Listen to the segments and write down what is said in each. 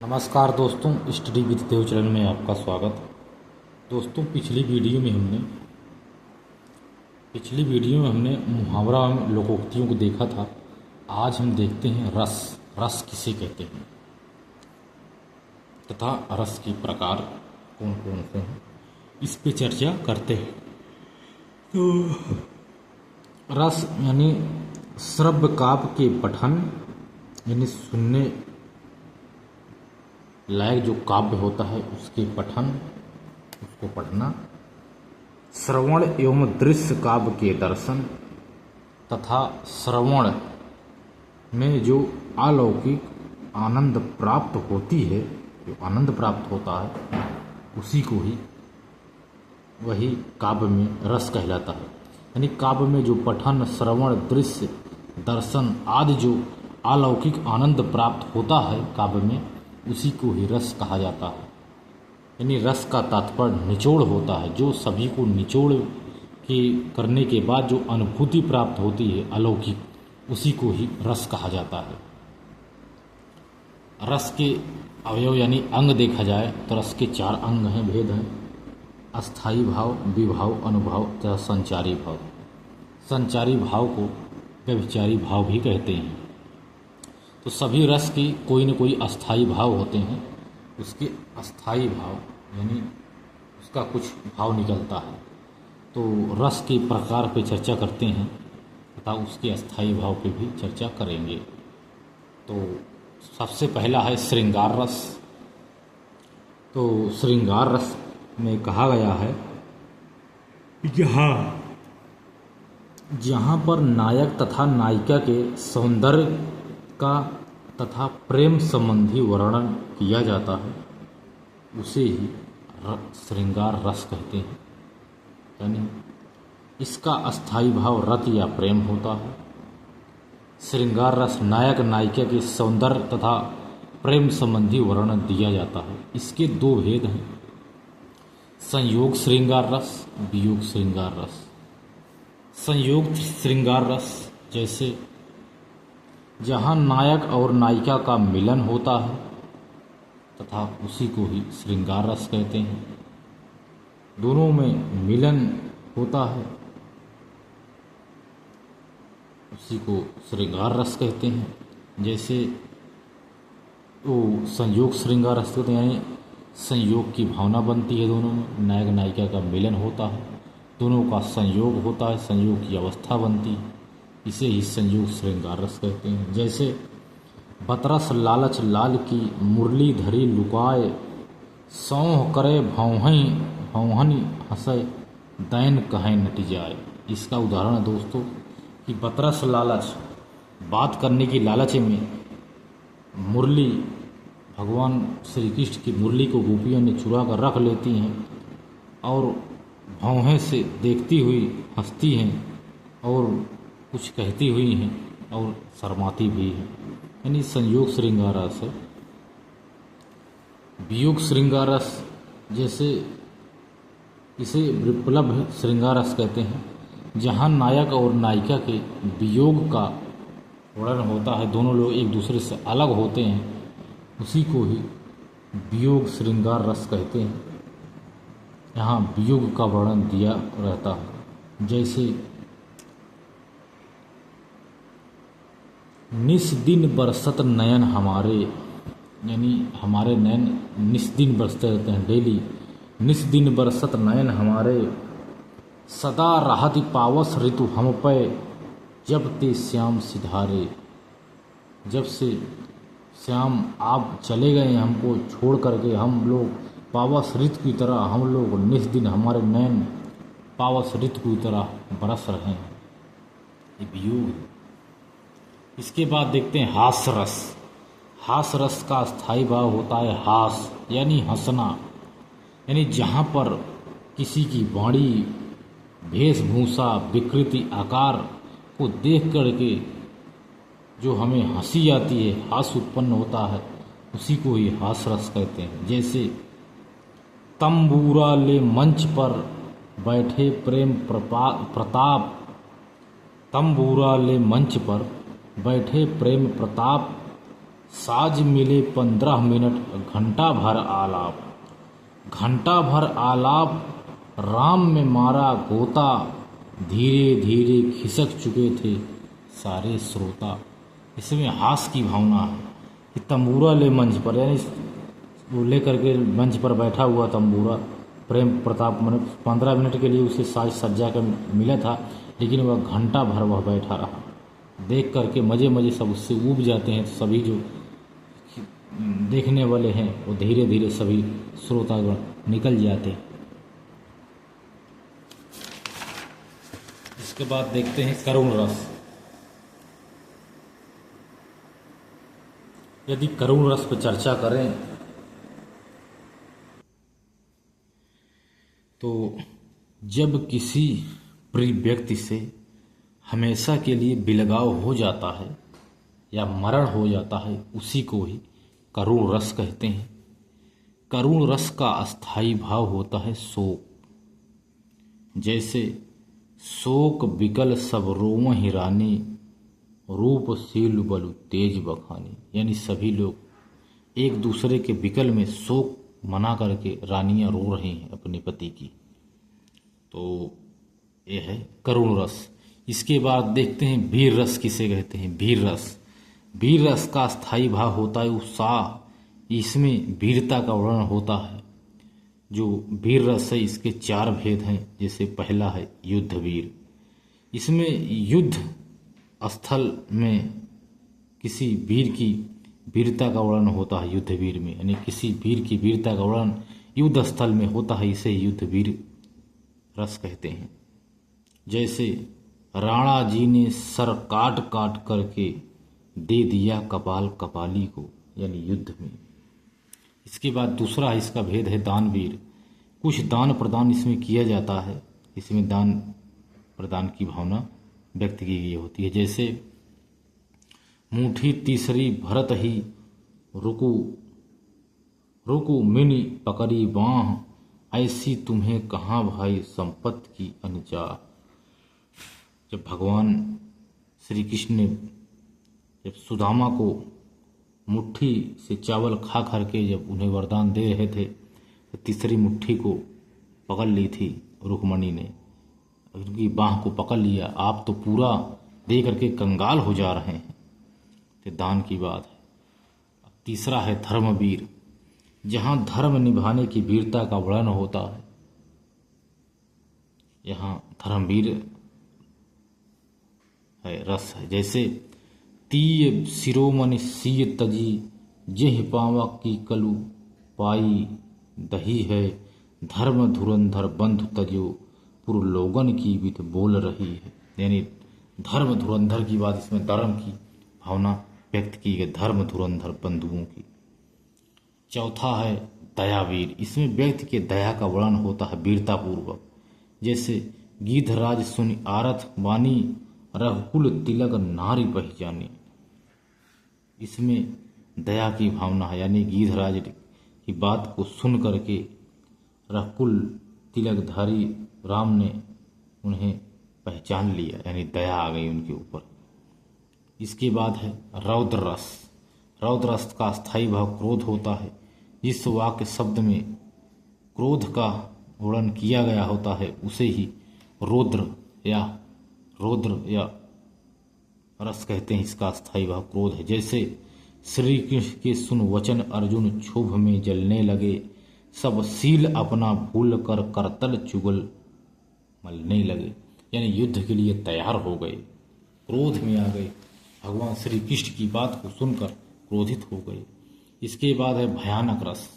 नमस्कार दोस्तों, study with Dev channel में आपका स्वागत। दोस्तों, पिछली वीडियो में हमने मुहावरा एवं लोकोक्तियों को देखा था। आज हम देखते हैं रस किसे कहते हैं तथा रस के प्रकार कौन कौन से हैं, इस पे चर्चा करते हैं। तो रस यानी श्रव्य काव्य के पठन, यानी सुनने लायक जो काव्य होता है उसके पठन, उसको पढ़ना। श्रवण एवं दृश्य काव्य के दर्शन तथा श्रवण में जो अलौकिक आनंद प्राप्त होती है, जो आनंद प्राप्त होता है उसी को ही वही काव्य में रस कहलाता है। यानी काव्य में जो पठन, श्रवण, दृश्य, दर्शन आदि जो अलौकिक आनंद प्राप्त होता है काव्य में, उसी को ही रस कहा जाता है। यानी रस का तात्पर्य निचोड़ होता है। जो सभी को निचोड़ के करने के बाद जो अनुभूति प्राप्त होती है अलौकिक, उसी को ही रस कहा जाता है। रस के अवयव यानी अंग देखा जाए तो रस के 4 अंग हैं, भेद हैं: अस्थायी भाव, विभाव, अनुभाव तथा संचारी भाव। संचारी भाव को व्यभिचारी भाव भी कहते हैं। तो सभी रस की कोई न कोई अस्थायी भाव होते हैं। उसके अस्थायी भाव यानी उसका कुछ भाव निकलता है। तो रस के प्रकार पे चर्चा करते हैं तथा उसके अस्थायी भाव पे भी चर्चा करेंगे। तो सबसे पहला है श्रृंगार रस। तो श्रृंगार रस में कहा गया है जहाँ पर नायक तथा नायिका के सौंदर्य का तथा प्रेम संबंधी वर्णन किया जाता है, उसे ही श्रृंगार रस कहते हैं। यानी इसका अस्थायी भाव रत या प्रेम होता है। श्रृंगार रस नायक नायिका के सौंदर्य तथा प्रेम संबंधी वर्णन दिया जाता है। इसके 2 भेद हैं: संयोग श्रृंगार रस, वियोग श्रृंगार रस। संयोग श्रृंगार रस जैसे जहाँ नायक और नायिका का मिलन होता है तथा उसी को ही श्रृंगार रस कहते हैं। दोनों में मिलन होता है, उसी को श्रृंगार रस कहते हैं। जैसे वो संयोग श्रृंगार रस कहते हैं, यानी संयोग की भावना बनती है दोनों में, नायक नायिका का मिलन होता है, दोनों का संयोग होता है, संयोग की अवस्था बनती है, इसे ही संयोग श्रृंगार रस कहते हैं। जैसे बतरस लालच लाल की मुरली धरी लुकाए, सौंह करे भौहनी हंसय, दैन कहें नट जाए। इसका उदाहरण है दोस्तों कि बतरस लालच, बात करने की लालच में मुरली, भगवान श्री कृष्ण की मुरली को गोपियाँ ने चुरा कर रख लेती हैं और भौहें से देखती हुई हंसती हैं और कुछ कहती हुई हैं और शर्माती भी हैं। यानी संयोग श्रृंगार रस है। वियोग श्रृंगार रस जैसे इसे विप्लव श्रृंगार रस कहते हैं, जहाँ नायक और नायिका के वियोग का वर्णन होता है, दोनों लोग एक दूसरे से अलग होते हैं, उसी को ही वियोग श्रृंगार रस कहते हैं। यहाँ वियोग का वर्णन दिया रहता है। जैसे निस दिन बरसत नयन हमारे, यानी हमारे नयन निस दिन बरसते रहते हैं, डेली। निस दिन बरसत नयन हमारे, सदा राहति पावस ऋतु हम पे, जब ते श्याम सिधारे। जब से श्याम आप चले गए हमको छोड़ करके, हम लोग पावस ऋतु की तरह, हम लोग निस दिन हमारे नयन पावस ऋतु की तरह बरस रहे हैं। ये वियोग है। इसके बाद देखते हैं हास रस। हास रस का स्थायी भाव होता है हास, यानी हंसना। यानी जहाँ पर किसी की वाणी, वेशभूषा, विकृति, आकार को देख करके जो हमें हंसी आती है, हास उत्पन्न होता है, उसी को ही हास रस कहते हैं। जैसे तंबूरा ले मंच पर बैठे प्रेम प्रताप, तंबूरा ले मंच पर बैठे प्रेम प्रताप, साज मिले 15 मिनट घंटा भर आलाप, घंटा भर आलाप राम में मारा गोता, धीरे धीरे खिसक चुके थे सारे श्रोता। इसमें हास की भावना है कि तंबूरा ले मंच पर, यानी वो लेकर के मंच पर बैठा हुआ तंबूरा प्रेम प्रताप मन 15 मिनट के लिए उसे साज सज्जा का मिला था, लेकिन वह घंटा भर वह बैठा रहा। देख करके मज़े मज़े सब उससे ऊब जाते हैं। तो सभी जो देखने वाले हैं वो धीरे धीरे सभी श्रोतागण निकल जाते हैं। इसके बाद देखते हैं करुण रस। यदि करुण रस पर चर्चा करें तो जब किसी प्रिय व्यक्ति से हमेशा के लिए बिलगाव हो जाता है या मरण हो जाता है, उसी को ही करुण रस कहते हैं। करुण रस का अस्थाई भाव होता है शोक। जैसे शोक बिकल सब रोम हिरानी, रूप सील बलु तेज बखानी, यानी सभी लोग एक दूसरे के बिकल में शोक मना करके रानियां रो रही हैं अपने पति की। तो यह है करुण रस। इसके बाद देखते हैं वीर रस किसे कहते हैं। वीर रस, वीर रस का स्थायी भाव होता है उत्साह। इसमें वीरता का वर्णन होता है। जो वीर रस है इसके 4 भेद हैं। जैसे पहला है युद्ध वीर। इसमें युद्ध स्थल में किसी वीर की वीरता का वर्णन होता है युद्ध वीर में, यानी किसी वीर की वीरता का वर्णन युद्ध स्थल में होता है, इसे युद्ध वीर रस कहते हैं। जैसे राणा जी ने सर काट काट करके दे दिया कपाल कपाली को, यानी युद्ध में। इसके बाद दूसरा इसका भेद है दानवीर। कुछ दान प्रदान इसमें किया जाता है, इसमें दान प्रदान की भावना व्यक्त की गई होती है। जैसे मुट्ठी तीसरी भरत ही रुकू रुकू मिनी पकड़ी बाँह, ऐसी तुम्हें कहाँ भाई संपत्ति की अनचाह। जब भगवान श्री कृष्ण ने जब सुदामा को मुट्ठी से चावल खा खा के जब उन्हें वरदान दे रहे थे, तो तीसरी मुट्ठी को पकड़ ली थी रुक्मणी ने, उनकी बाँह को पकड़ लिया। आप तो पूरा दे करके कंगाल हो जा रहे हैं। तो दान की बात है। अब तीसरा है धर्मवीर, जहाँ धर्म निभाने की वीरता का वर्णन होता है, यहाँ धर्मवीर है रस है। जैसे तीय शिरोमणि सीय तजी, जेह पावा की कलु पाई दही है, धर्म धुरंधर बंधु तजो, पुर लोगन की विध बोल रही है। यानी धर्म धुरंधर की बात, इसमें धर्म की भावना व्यक्त की गई, धर्म धुरंधर बंधुओं की। चौथा है दयावीर। इसमें व्यक्ति के दया का वर्णन होता है वीरता पूर्वक। जैसे गीधराज सुनि आरथ वाणी, रघुकुल तिलक नारी पहचानी। इसमें दया की भावना है, यानी गीधराज की बात को सुन करके रघुकुल तिलकधारी राम ने उन्हें पहचान लिया, यानी दया आ गई उनके ऊपर। इसके बाद है रौद्र रस। रौद्र रस का स्थायी भाव क्रोध होता है। जिस वाक्य शब्द में क्रोध का वर्णन किया गया होता है उसे ही रौद्र या रस कहते हैं। इसका स्थायी भाव क्रोध है। जैसे श्री कृष्ण के सुन वचन अर्जुन क्षोभ में जलने लगे, सब सील अपना भूल कर करतल चुगल मलने लगे, यानी युद्ध के लिए तैयार हो गए, क्रोध में आ गए, भगवान श्री कृष्ण की बात को सुनकर क्रोधित हो गए। इसके बाद है भयानक रस।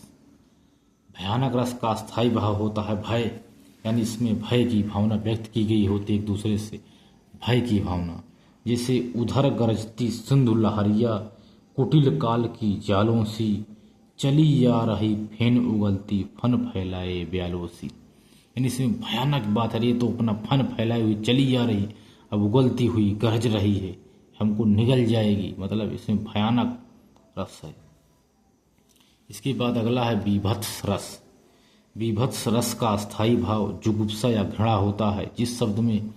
भयानक रस का स्थायी भाव होता है भय, यानी इसमें भय की भावना व्यक्त की गई होती है, एक दूसरे से भय की भावना। जैसे उधर गरजती सिंधु लहरिया, कुटिल काल की जालों सी, चली आ रही फेन उगलती फन फैलाए ब्यालों सी। यानी इसमें भयानक बात है, ये तो अपना फन फैलाए हुई चली आ रही, अब उगलती हुई गरज रही है, हमको निगल जाएगी, मतलब इसमें भयानक रस है। इसके बाद अगला है बीभत्स रस। बीभत्स रस का स्थायी भाव जुगुप्सा या घृणा होता है। जिस शब्द में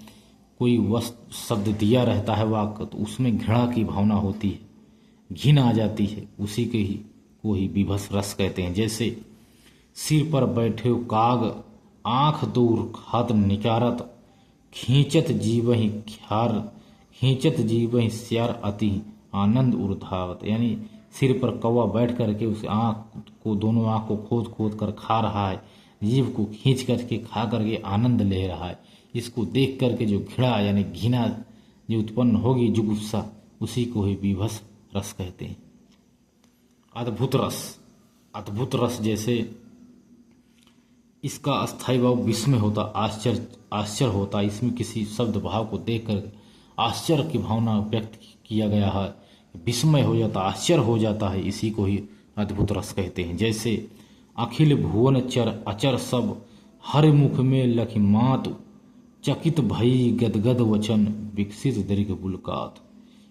कोई वस्तु शब्द दिया रहता है वाक्य, तो उसमें घृणा की भावना होती है, घिन आ जाती है, उसी को ही विभस रस कहते हैं। जैसे सिर पर बैठे काग आँख दूर खात निकारत, खींचत जीवहि स्यार अति आनंद उर्धावत। यानी सिर पर कौवा बैठ करके उस दोनों आँख को खोद खोद कर खा रहा है, जीव को खींच करके खा करके आनंद ले रहा है। इसको देख करके जो घृणा यानी घृणा जो उत्पन्न होगी, जुगुप्सा, उसी को ही विभस रस कहते हैं। अद्भुत रस जैसे इसका अस्थायी भाव विस्मय होता, आश्चर्य होता। इसमें किसी शब्द भाव को देखकर आश्चर्य की भावना व्यक्त किया गया है, विस्मय हो जाता, आश्चर्य हो जाता है, इसी को ही अद्भुत रस कहते हैं। जैसे अखिल भुवन चर अचर सब, हर मुख में लखी मात, चकित भई गदगद वचन, विकसित दीर्घ बुलकात।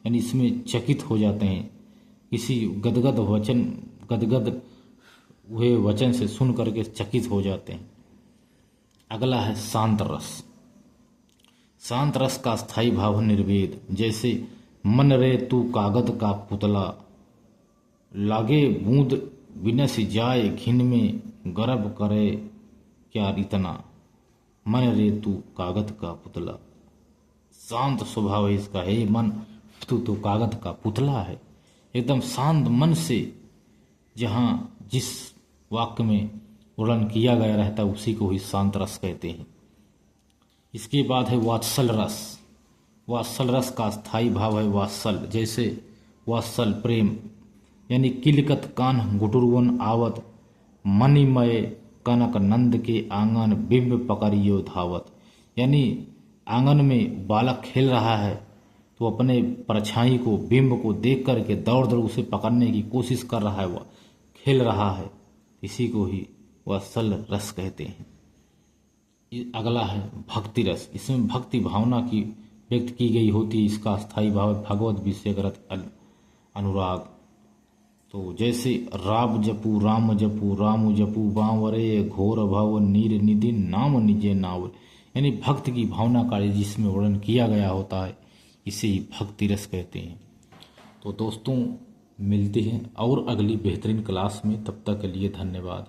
यानी इसमें चकित हो जाते हैं, किसी गदगद हुए वचन से सुन करके चकित हो जाते हैं। अगला है शांत रस। शांत रस का स्थायी भाव निर्वेद। जैसे मन रे तू कागद का पुतला, लागे बूंद विनस जाए घिन में, गर्व करे क्या इतना, मन रे तू कागद का पुतला। शांत स्वभाव है इसका। हे मन, तू तो कागज का पुतला है। एकदम शांत मन से जहाँ जिस वाक्य में वर्णन किया गया रहता है, उसी को ही शांत रस कहते हैं। इसके बाद है वात्सल रस। वात्सल रस का स्थायी भाव है वात्सल। जैसे वात्सल प्रेम, यानी किलकत कान्ह गुटुरवन आवत, मणिमय कनक नंद के आंगन, बिंब पकड़ियो धावत। यानी आंगन में बालक खेल रहा है तो अपने परछाई को, बिंब को देख करके दौड़ दौड़ उसे पकड़ने की कोशिश कर रहा है, वह खेल रहा है, इसी को ही वात्सल रस कहते हैं। अगला है भक्ति रस। इसमें भक्ति भावना की व्यक्त की गई होती है। इसका स्थायी भाव है भगवत विषयगत अनुराग। तो जैसे राम जपू राम जपू बांवरे, घोर भव नीर निधि नाम निजे नाव। यानी भक्त की भावना का जिसमें वर्णन किया गया होता है, इसे ही भक्ति रस कहते हैं। तो दोस्तों, मिलते हैं और अगली बेहतरीन क्लास में। तब तक के लिए धन्यवाद।